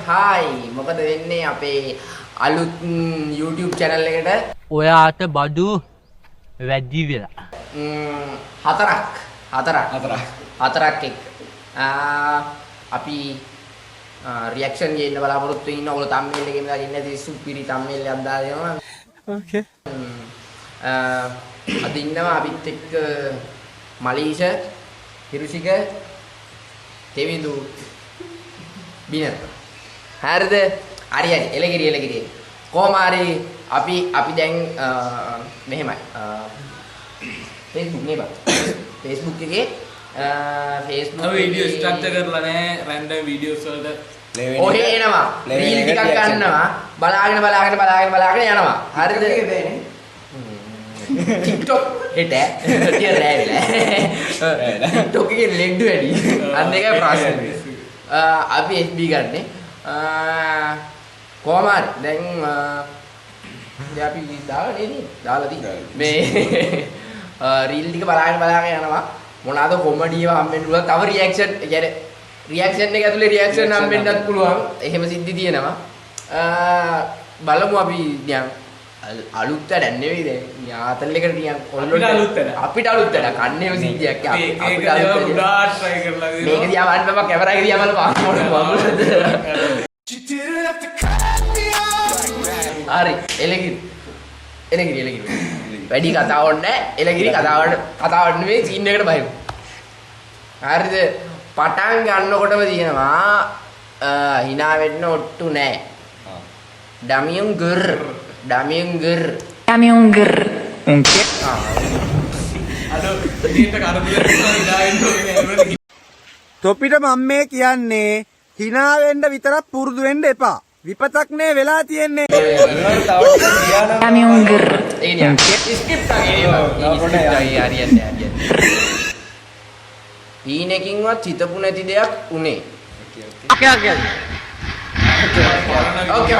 Hi මොකද වෙන්නේ අපේ අලුත් YouTube channel එකට ඔයාට බඩු වැඩි වෙලා හතරක් එක්ක අපි රියැක්ෂන් ගේන්න බලාපොරොත්තු වෙන්න ඕගොල්ලෝ thumbnail එකේ දාලා ඉන්නේ නැති සුපිරි thumbnail එකක් දාලා දෙනවා ඕකේ අද ඉන්නවා අපිත් එක්ක මලීෂ හිරුෂික තෙවිඳු බිනර හරිද හරි එලගිරි කොහොම හරි අපි දැන් මෙහෙමයි Facebook නේ බා Facebook එකේ Facebook වීඩියෝ ස්ට්‍රක්චර් කරලා නැහැ රැන්ඩම් වීඩියෝස් වලට ඔහේ එනවා රීල් ටිකක් ගන්නවා බලාගෙන යනවා හරිද TikTok හෙට ටික රෑ වෙලා TikTok එකේ ලෙඩ් වැඩි අන්න එකයි ප්‍රශ්නේ අපි FB ගන්නෙ කොහොම හරි දැන් අපි දාලා තියෙන්නේ මේ රීල් ටික බලාගෙන යනවා මොනවාද කොමඩි ඒවා හම්බෙන්න පුළුවන් තව රියැක්ෂන් يعني රියැක්ෂන් එක ඇතුලේ රියැක්ෂන් හම්බෙන්නත් පුළුවන් එහෙම සිද්ධි තියෙනවා බලමු අපි දැන් අලුත් වැඩක් නෙවෙයි දැන් යාතල් එකට නිකන් අපිට අලුත් වැඩක් කන්නේම සිද්ධියක් අපිට අලුත් වැඩක් try කරලා මේක දිහා වන්න බබා කැමරා එක දිහා බලපන් හරි එලගිරි වැඩි කතාවක් නැහැ එලගිරි කතාවක් නෙවෙයි සීන් එකට බහිමු හරිද පටන් ගන්නකොටම තියෙනවා hina වෙන්න ඔට්ටු නැහැ ඩමියුන් ගර් උන්කේ තොපිට මම මේ කියන්නේ hina වෙන්න විතරක් පුරුදු වෙන්න එපා. විපතක් නේ වෙලා තියෙන්නේ. ඒ නිකන් ස්ක්‍රිප්ට් එකේ හරියන්නේ. හීනකින්වත් හිතපු නැති දෙයක් උනේ. ඕකේ.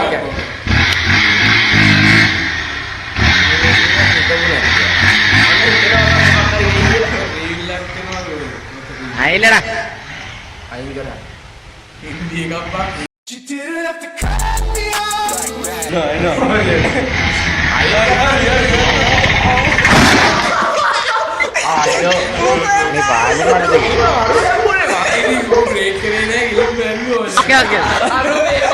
අයිලඩා අයින් කරා හින්දි එකක් බා මේ පාලේ මට බ්‍රේක් කරේ නෑ ඉලක්ක බැලුවා ඕකේ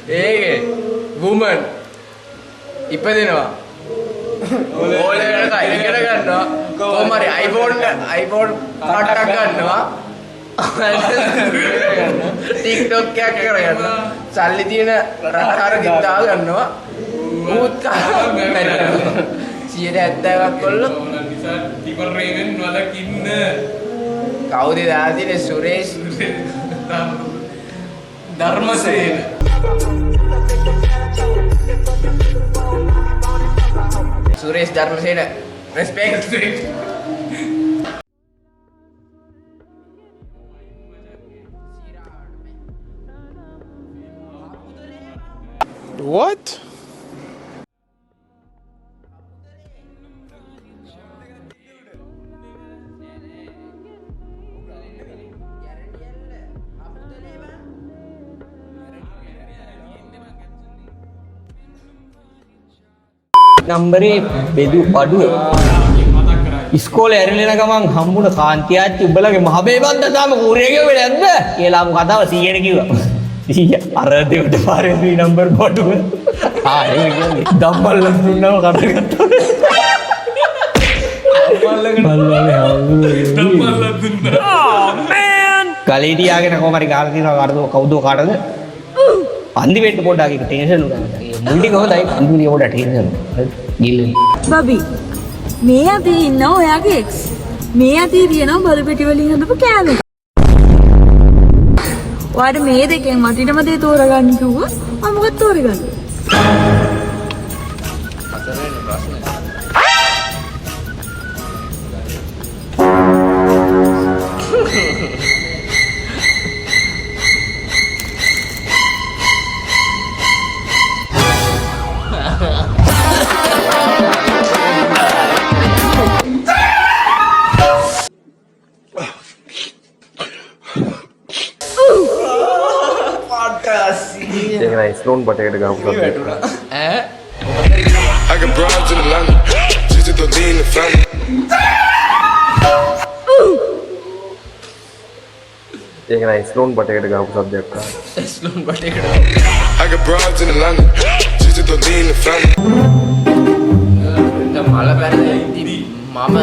ඒකේ woman ඉපදෙනවා ඕලෙකට ඉගෙන ගන්නවා කොහොම හරි iPhone කාටක් ගන්නවා TikTok එකක් කරගන්නවා සල්ලි තියෙන රටාර ගිටාර ගන්නවා ඌත් කරනවා 70ක් කොල්ල නිසා ටිකර් රේවෙන් වලකින්න කවුද දාන්නේ සුරේෂ් ධර්මසේන සුරේෂ් ධර්මසේන respect What? නම්බරේ බෙදු අඩුව ඉස්කෝලේ ඇරිලෙන ගමන් හම්බුන කාන්තියාච්චි උඹලගේ මහ බේබන්ද තාම කූරියගේ වෙල නැද්ද කියලා මු කතාව 100ට කිව්වා 100 අර දෙවට පාරේ 3 නම්බර් බඩුව ඒ කියන්නේ දම්බල්ල දුන්නව කඩගත්තා ගලේ තියාගෙන කොහමරි ගාලා තියනවා කවුද කාටද අන්දිමේට පොඩ්ඩක් ඒක ටෙන්ෂන් උනා මුල්ටි කොහොමදයි අන්දිමේ පොඩ්ඩක් ටෙන්ෂන් ගිල්ල බබි මේ අතේ ඉන්න ඔයාගේ එක්ස් මේ අතේ තියෙනවා බලු පෙටි වලින් හදපු කෑම එක. ඔයාට මේ දෙකෙන් මටිටම දේ තෝරගන්න කිව්වා මම මොකද තෝරගන්නේ? ඒක නයි ස්ලෝන් බටේකට ගහපු සබ්ජෙක්ට් ඈ I got broads in Atlanta, just to lean in the family. ඒක නයි ස්ලෝන් බටේකට ගහපු subject ස්ලෝන් බටේකට I got broads in Atlanta, just to lean in the family. මල පැරලා ඉදි මම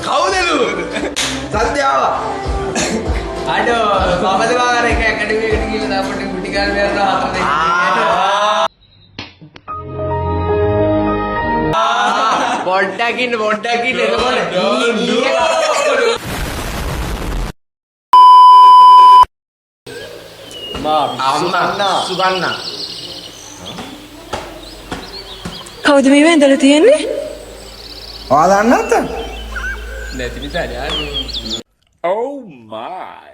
කවුදලු සත්‍යාව අඩෝ මමද වාගර එක ඇකඩමි එකට ගිහලා දාපට කුටි කාලේ යනවා හතර දෙනෙක් පොඩ්ඩක් ඉන්න එතකොට අම්මා සුගන්නා කවුද මේ වෙන්දලා තියෙන්නේ? ඔයා දන්නවද? නැති නිසා යාළුවෝ Oh my.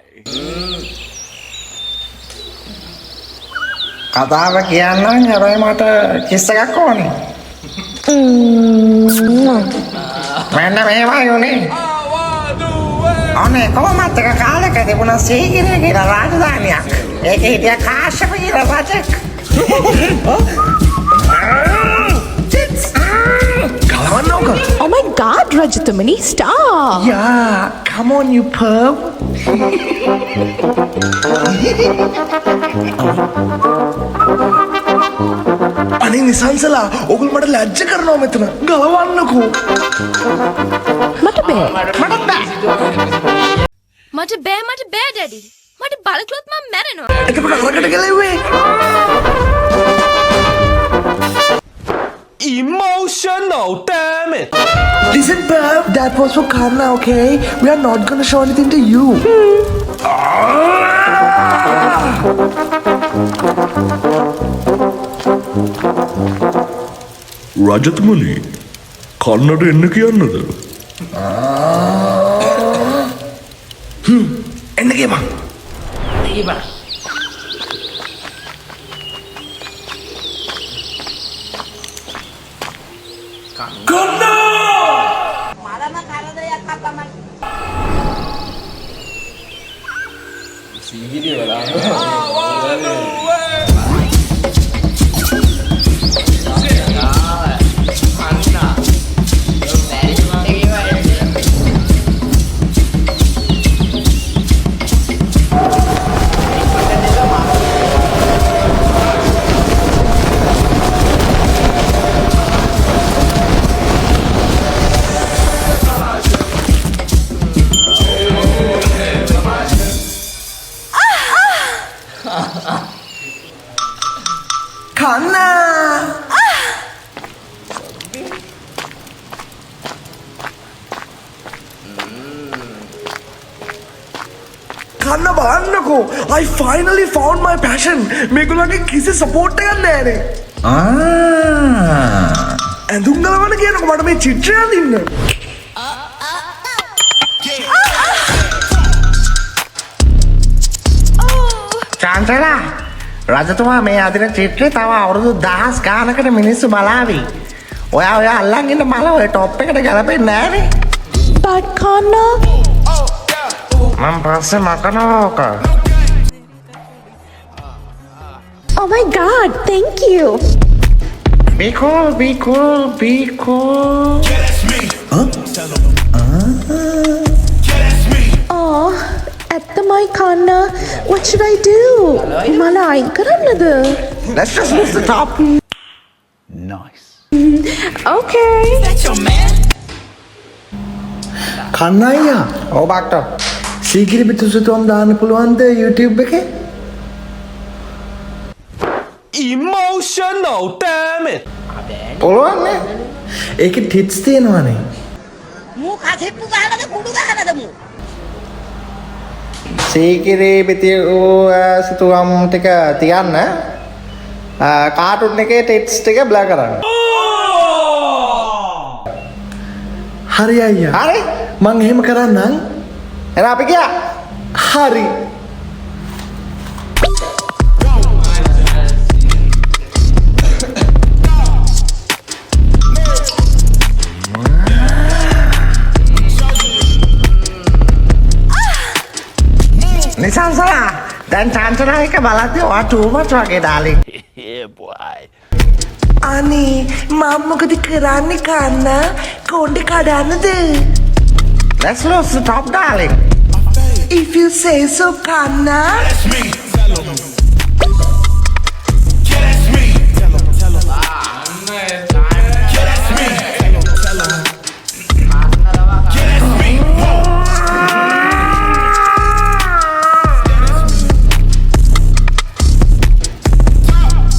කතාව කියන්නම් හැබැයි මට කිස් එකක් ඕනේ. මෙන්න මේවයි උනේ. අනේ කොහොමද කාලෙක තිබුණා සීගිරිය කියලා රාජධානියක්. ඒකේ හිටියා කාශ්‍යප කියලා රජෙක්. Oh my god, Rajatamani, stop! Yeah, come on you perv. අනේ නිසංසලා ඔගොල්ලෝ මට ලැජ්ජ කරනවා මෙතන. ගලවන්නකෝ. මට බෑ. මට බෑ ඩැඩි. මට බලකලොත් මම මැරෙනවා. එතකොට අරකට ගලෙව්වේ. Emotional, damn it! Listen, perv, that was for Karna, okay? We are not gonna show anything to you. රජතුමනි කන්නට එන්න කියන්නද? එන්න ගේමන්. ඊබා සීගිරිය බලන්න. Kanna! Kanna බලන්නකෝ. I finally found my passion. මේගොල්ලන්ගේ කිසි සපෝට් එකක් නැහැ නේ. ඇඳුම් ගලවන්න කියනකො මට මේ චිත්‍රය අඳින්න. චාන්සලා රජතුමා මේ අදින චිත්‍රය තව අවුරුදු 1000 ගානකට මිනිස්සු බලාවි. ඔයා අල්ලන් ඉන්න මල ඔය টොප් එකට ගැලපෙන්නේ නැහනේ. But Kanna, මම පස්සේ මකනෝක. oh my god, thank you. Be cool, be cool, be cool. Oh, ඇත්තමයි Kanna, what should I do? මල අයින් කරන්නද? Let's just move the top. Okay. කන්න අයියා. ඔව් බක්ටර්. සීගිරි පිටුසුතුම් දාන්න පුළුවන්ද YouTube එකේ? Emotional damn it. පුළුවන් නේ. ඒකේ ටිප්ස් තියෙනවනේ. සීගිරි පිටු සිතුම් ටික තියන්න. කාටුන් එකේ ටෙක්ස්ට් එක බ්ලර් කරන්න. හරි අයියා. හරි. මං එහෙම කරන්නම්. එහෙනම් අපි ගියා. හරි. නිසංසලා දැන් චාන්සලා එක බලද්දි ඔයා too much වගේ ඩාලින්. අනේ මම මොකද කරන්නේ කන්න? කොණ්ඩේ කඩන්නද? Let's lose the top darling. If you say so Kanna.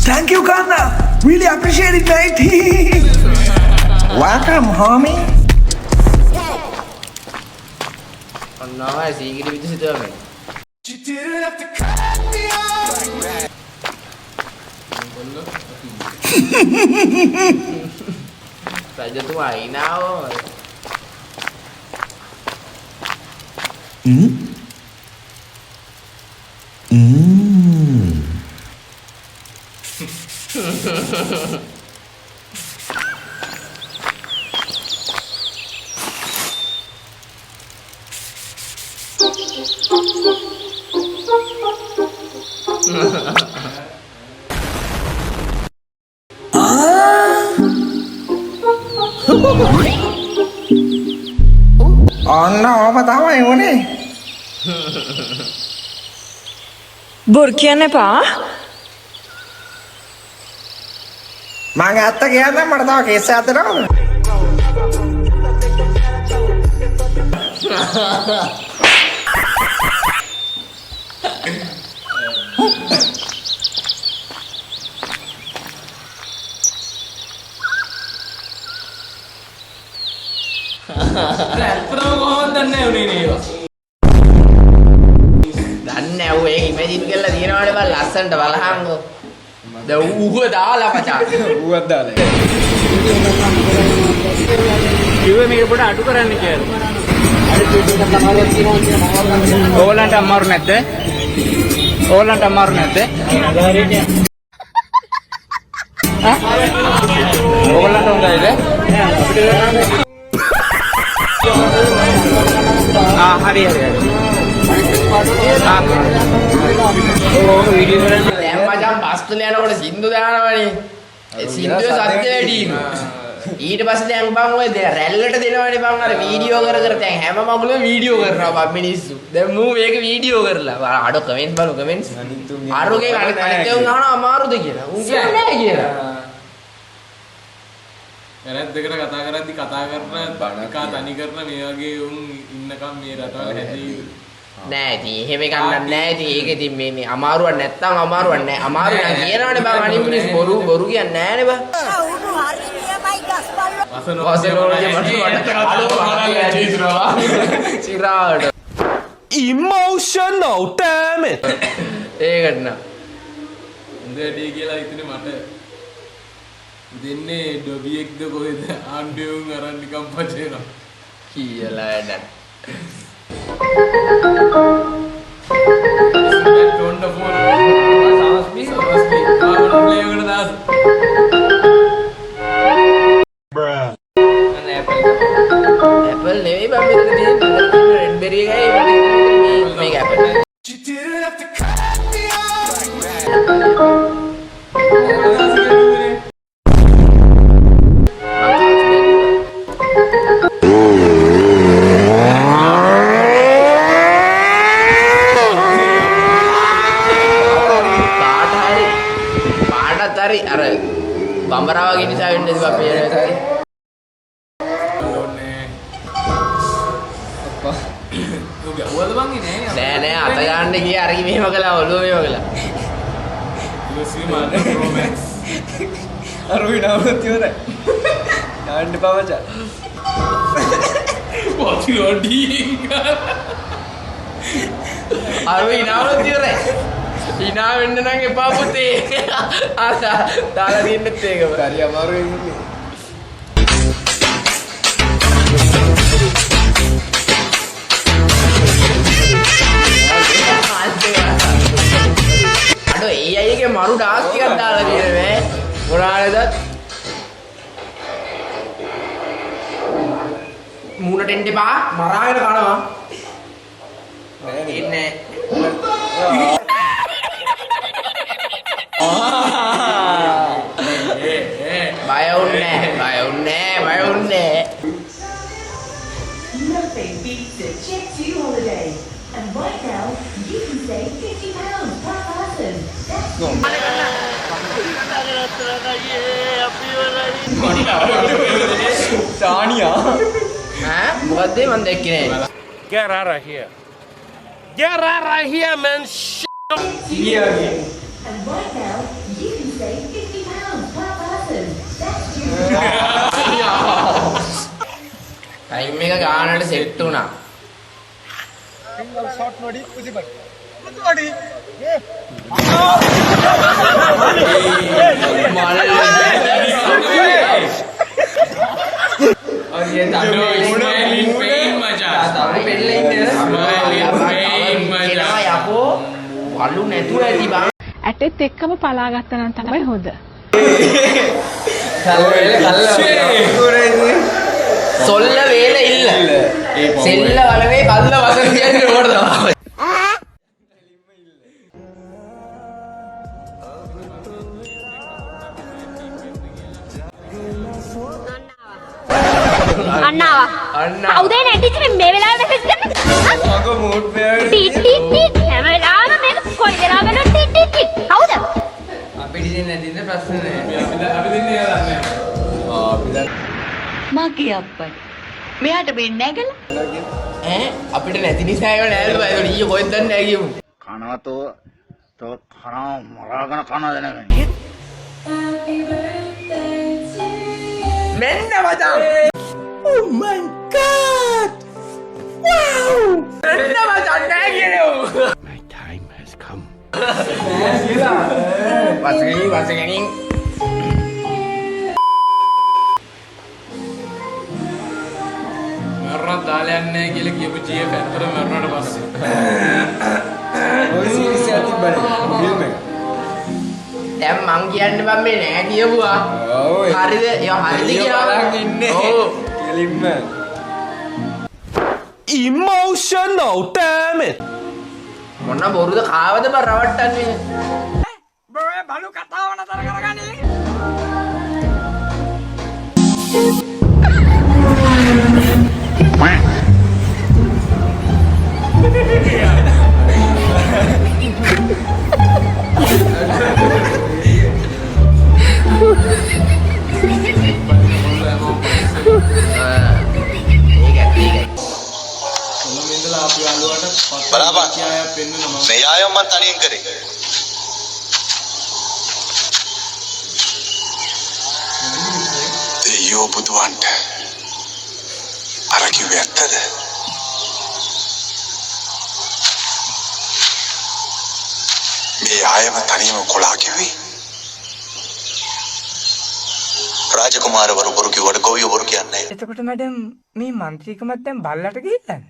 Thank you Kanna. Really appreciate it mate. Welcome homie. ඔන්නෝමයි Sigiri පිටුසිතුවම. රජතුමා ඉනාවෝ. ඔන්න ඕම තමයි උනේ. බොරු කියන්න එපා. මං ඇත්ත කියන්නම් මට තව කේස් එකක් දෙනවද? ඇත්තටම කොහොමද දන්නේ උනේ නේවා? දන්නේ නැව් ඒක ඉමේජින් කරලා තියෙනවනේ බල ලස්සනට බලහංගෝ. දැන් ඌව දාලා මචං. ඌවක් දාලා. කිව්වේ මේක පොඩ අඩු කරන්න කියලා. ඕගොල්ලන්ට අමාරු නැද්ද? ඕගොල්ලන්ට අමාරු නැද්ද? ඕගොල්ලන්ට හොඳයිද? හරි. දැන් මචං බස්තුල යනකොට සින්දු දානවනේ. ඒ සින්දුවේ සත්‍ය වැඩිම. ඊට පස්සේ දැන් බං ඔය රැල්ලට දෙනවනේ බං අර වීඩියෝ කර දැන් හැම මගුලම වීඩියෝ කරනවා බං මිනිස්සු. දැන් මූ මේක වීඩියෝ කරලා අර කමෙන්ට්ස් බලමු කමෙන්ට්ස්. අරුගේ අනිත් ඒවා නාන අමාරුද කියලා. උන් කියන්නේ නැහැ කියලා. එනත් දෙකට කතා කරද්දි කතා කරන බණකා තනි කරන මේ වගේ උන් ඉන්නකම් මේ රටවල හැදී නෑ ඉතින් එහෙම එකක් නෑ ඉතින් ඒක ඉතින් මේ අමාරුවක් නැත්තම් අමාරුවක් නෑ අමාරු නම් කියනවනේ බං අනිත් මිනිස් බොරු කියන්නේ නෑනේ බං වසනෝලගේ මට සිරාවට Emotional, damn it! ඒකට නා උන්දේදී කියලා ඉතින් මට දෙන්නේ ඩොබියෙක්ද කොහෙද ආණ්ඩුවෙන් අරන් නිකන් පචේනවා කියලා වැඩක් ටොන්න ෆෝන් සමස්පි ආවන ප්ලේ එකට දාස ඇපල් නෙවෙයි බං මෙතන තියෙන්නේ රෙඩ්බෙරි එකයි මේක ඇපල් හරි අර බම්බරාව වගේ නිසා වෙන්නේ නැති බපේ නේද ඔවද බං ඉන්නේ නෑ අත ගන්න ගියේ අරගෙන මෙහෙම කළා ඔළුව මෙහෙම කළා ඉවසීම රොමැන්ස් අරුයි නවලත් ඉවරයි යාන්න පවචා what you are doing අරුයි නවලත් ඉවරයි ඉනා වෙන්න නම් එපා පුතේ දාලා දෙන්නෙත් ඒකම හරි අමාරුයි ඉන්නේ අඩෝ ඒ අයගේ මරු ඩාන්ස් ටිකක් දාලා තියෙනවා මොනාලද මූණට එන්න එපා මරාගෙන කනවා ඉන්නේ බය උන්නේ Nothing beats a Jet2 holiday. And right now, you can save £50 per person. තානියා ඈ මොකද්ද මන් දැක්කේ නෑ Get out of here. Get out of here, man. And right now, you can save £50 per person. That's time එක ගානට set වුණා වලු නැතුව ඇති බං ඇටෙත් එක්කම පලාගත්ත නම් තමයි හොඳ. සොල්ල වේල ඉල්ල සෙල්ල වලවේ කල්ල වසර කියන්නේ ඕකට තමයි අන්නාවා. කවුද නැටිච්ච මේ වෙලාවේ මෙසේජ් කරන්නේ? මග මූඩ් පෙයාගෙන ටීට් ටීට් ටීට් හැම වෙලාවෙම මේක කොයි වෙලාවෙම ටීට් ටීට් ටීට්. කවුද? අපිට ඉතින් නැතිද ප්‍රශ්න නෑ අපි දෙන්නේ ඒවා දන්නේ මගේ අප්පට. මෙයාට මේ නැගලා ඈ අපිට නැති නිසා ඒව නෑලු ඒක ඊයේ කොහෙන්ද දන්නේ නෑ කියමු කනවතෝ තෝ කනවා මරාගෙන කන දෙනගෙන. මෙන්න මචං Oh my god wow මෙන්න මචං නෑ කියනෝ My time has come. වසගෙනින් මරණ දාලා යන්නේ නැහැ කියලා කියපු ජීය පැත්තට මරණට පස්සේ ඔය සීරීස් එක තිබ්බනේ ෆිල්ම් එක දැන් මං කියන්නේ බම් මේ නෑ කියපුවා ඔව් හරිද ඒවා හරිද කියලා බලන් ඉන්නේ ඔව් කෙලින්ම Emotional, damn it! මොන බොරුද කාවද බ රවට්ටන්නේ බෑ බලු කතාව නතර කරගන්නේ. මේ ආයම මන් තනියෙන් කරේ. දෙයියෝ බුදුවන්ට අර කිව්වේ ඇත්තද? මේ ආයම තනියම කොලා කිව්වේ? රාජකුමාරවරු බොරු කිව්වට ගොවියෝ බොරු කියන්නේ නැහැ. එතකොට මැඩම් මේ മന്ത്രിකමත් දැන් බල්ලට ගිහින්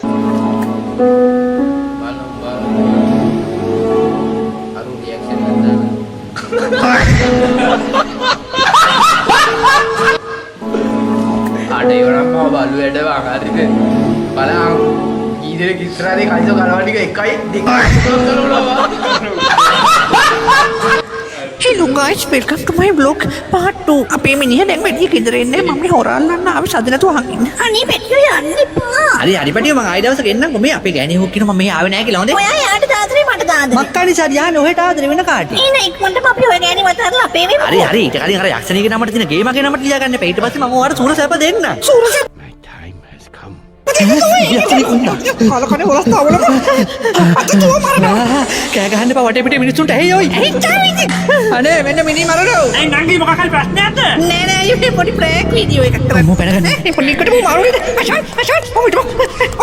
අරු රියැක්ෂන් ගන්න අඩේ වරම් බලු වැඩ වගාරිද බලන්න ඊදේ කිස්රාදේ කයිසෝ කරනවා ටික 1 2 Hello guys, welcome to my vlog part 2. අපේ මිනිහ දැන් වැඩි ගෙදර එන්නේ මම හොරල්ලන්න ආවේ සදනතු අහගෙන. අනේ පැටියෝ යන්න එපා. හරි හරි පැටියෝ මං ආයෙ දවසක එන්නම් මේ අපේ ගෑණි හොක් කියනවා මම මේ ආවේ නැහැ කියලා හොඳේ. ඔයා යාට දාදරේ මට දාදරේ. මක්කානි සර් යහන ඔහෙට ආදරේ වෙන කාටි. ඊන ඉක්මනට අපි ඔය ගෑණි වතරලා අපේ වෙමු. හරි හරි ඊට කලින් අර යක්ෂණීගේ නමට තියෙන ගේමගේ නමට ලියා ගන්න එපා. ඊට පස්සේ මම ඔයාලට සූර සැප දෙන්න. සූර සැප My time has come. කාලකනේ වලස්තාවල කෑ ගහන්න එපා වටේ පිටේ මිනිස්සුන්ට ඇයි ඔයි අනේ මෙන්න මිනි මරනවා ඇයි නංගි මොකක් හරි ප්‍රශ්නයක්ද නෑ නෑ අයියෝ පොඩි ප්‍රෑන්ක් වීඩියෝ එකක් කරා. මොකද කරන්නේ පොඩි කට මාරුනේ. අෂාන්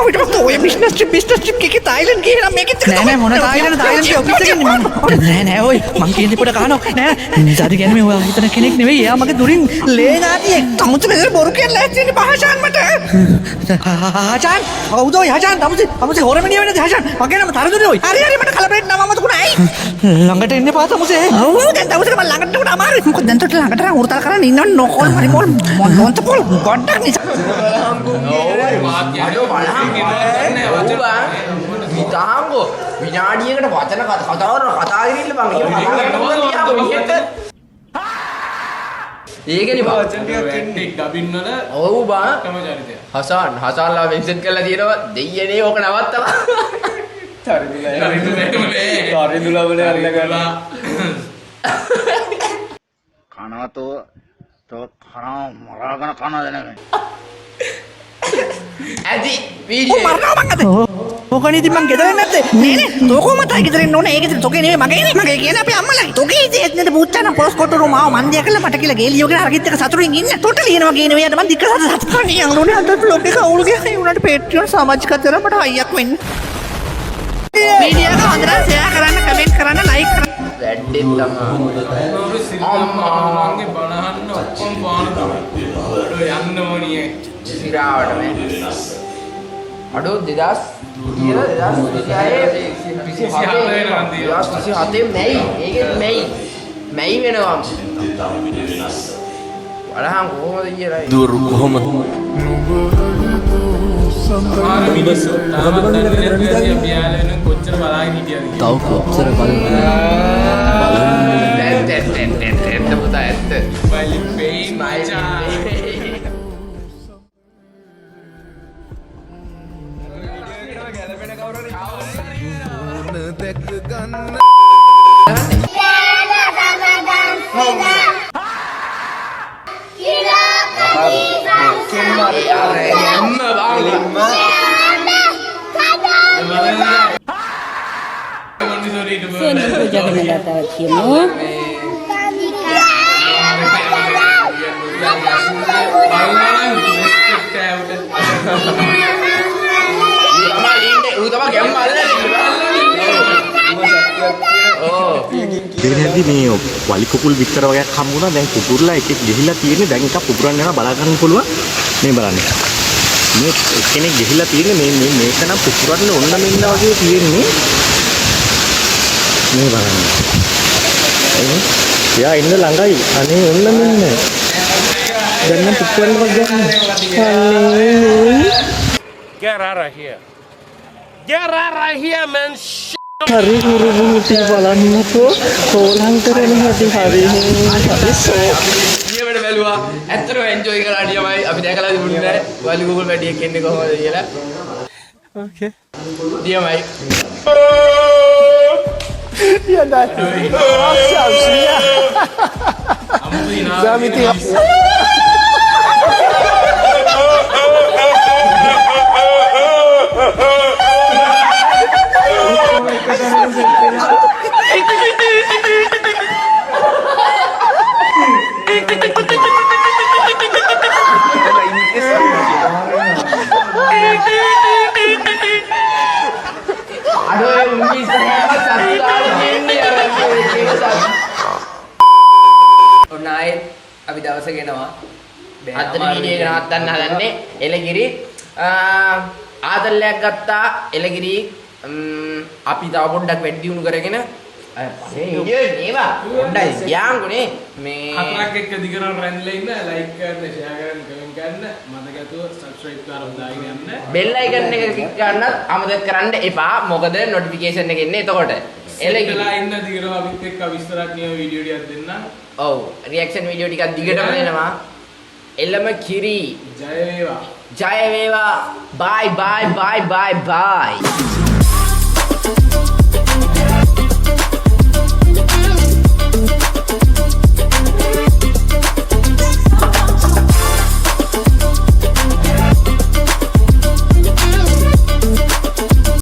ඔවිට ඔය බිස්නස් ට්‍රිප් එකේ තායිලන්ඩ් ගිහින් මේකෙත් නෑ නෑ මොන තායිලන්ඩ් ඔෆිස් එකේ ඉන්නේ නෑ නෑ ඔයි මං කියන්නේ පොඩ කහනවා නෑ නිසාද කියන්නේ මේ ඔයා හිතන කෙනෙක් නෙවෙයි එයා මගේ දුරින් ලේනාතියෙක් තමුතු මෙතන බොරු කියලා ඇත්තේ පහෂාන් මට. හාචාන් කවුද ඔය හාචාන් තමුසේ හොරමිනිය වෙනද හාචාන් මගේ නම තරදුනේ ඔයි හරි හරි මට කලබලෙන්න නම මතකුණා ඇයි? ළඟට එන්න එපා තමුසේ ඔව් දැන් තමුසේ මම ළඟට උඩ අමාරුයි. මොකද දැන් තොට ළඟට උරතල් කරන් ඉන්නව නොකෝල් පරිමෝල් මොන්ත පොල් ගොඩක් නිසා. අඩෝ බලහන් විතාංගෝ විනාඩියකට වචන කතා කරගෙන ඉන්න බං ඒකනේ බං ඩබින් වල ඔව් බං තම චරිතය. හසාන්ලා මෙන්ෂන් කරලා තියෙනවා දෙයියනේ ඕක නවත්තලා තරිදුලවල අල්ලගලා කනවතෝ තෝ කනවා මරාගෙන කනවද නැමෙ. ඇති වීඩියෝ මරනවා මං අද. මොකනේ ඉතින් මං ගෙදර නැත්තේ නේ නේ තෝකෝ මතයි ගෙදර ඉන්න ඕනේ. ඒකෙද තෝකේ නෙවෙයි මගේ කියන අපේ අම්මලයි. තෝකේ ඉතින් නේද පුච්චන පොස් කොටුරු මාව මන් දියා කළා මට කියලා ගේලියෝ කියන අරකිට එක සතුටින් ඉන්න. තොට ලියනවා කියන වේයට මං දික්ක සතුටින් යන්නේ අද බ්ලොග් එක අවුල් ගියා. ඒ උනාට පේට්‍රියන් සමාජිකත්වයට මට හයියක් වෙන්න. වීඩියෝ එක හොඳට ෂෙයා කරන්න කමෙන්ට් කරන්න ලයික් කරන්න. වැඩෙන් තමා අම්මාගේ බණහන්න ඔක්කොම පාන තමයි. යන්න ඕනියේ. සිරාවට මේ අඩෝ 2000 කියලා 2027 මැයි ඒකෙත් මැයි වෙනවා බලහන් කොහොමද කියලා දුර කොහොමද සමහර මිනිස්සු තාම දන්නේ නැහැ පියාලෙන් කොච්චර බලාගෙන හිටියද කියලා. තව කොච්චර ඇත්ත පුතා ඇත්ත බයිලි පේයි මචා. දෙවෙනිදී මේ වලි කුකුල් විතර වගේක් හම්බුණා. දැන් කුකුල්ලා එකෙක් ගිහිල්ලා තියෙන්නේ. දැන් එකක් පුපුරන්න යනවා බලා ගන්න පුළුවන්. මේ බලන්න. මේ කෙනෙක් ගිහිල්ලා තියෙන්නේ මේක නම් පුපුරන්න ඕන මෙන්න වගේ තියෙන්නේ. මේ බලන්න. එයා ඉන්න ළඟයි. අනේ ඔන්න මෙන්න. දැන් නම් පුපුරන්න වගේ Get out of here. Get out of here, man. හරි ගුරුමුටි බලන්නකෝ හෝලම් කරන හැටි හරි සෝ ඊයකට බැලුවා ඇත්තටම එන්ජොයි කරලා ඩියමයි අපි දැකලා තිබුණේ නැහැ වලි Google පැටියෙක් එන්නේ කොහොමද කියලා ඕකේ ඩියමයි අපි දවස ගෙනවා අද වීඩියෝ එක නවත්තන්න හදන්නේ එලගිරි ආදල්ලයක් ගත්තා එලගිරි අපි තව පොඩ්ඩක් වැඩි දියුණු කරගෙන ඒවා පොඩ්ඩයි යාන්ගුනේ මේ හතරක් එක්ක දිගටම රැඳිලා ඉන්න ලයික් කරන්න ෂෙයා කරන්න කමෙන්ට් කරන්න මතකතුව සබ්ස්ක්‍රයිබ් කරලා දාගෙන යන්න බෙල් අයිකන් එක ක්ලික් කරන්නත් අමතක කරන්න එපා මොකද නොටිෆිකේෂන් එක එන්නේ එතකොට එලගිලා ඉන්න දිගටම අපිත් එක්ක විස්තරක් නියම වීඩියෝ ටිකක් දෙන්න ඔව් රියැක්ෂන් වීඩියෝ ටිකක් දිගටම දෙනවා එළම කිරි ජය වේවා බයි බයි බයි බයි බයි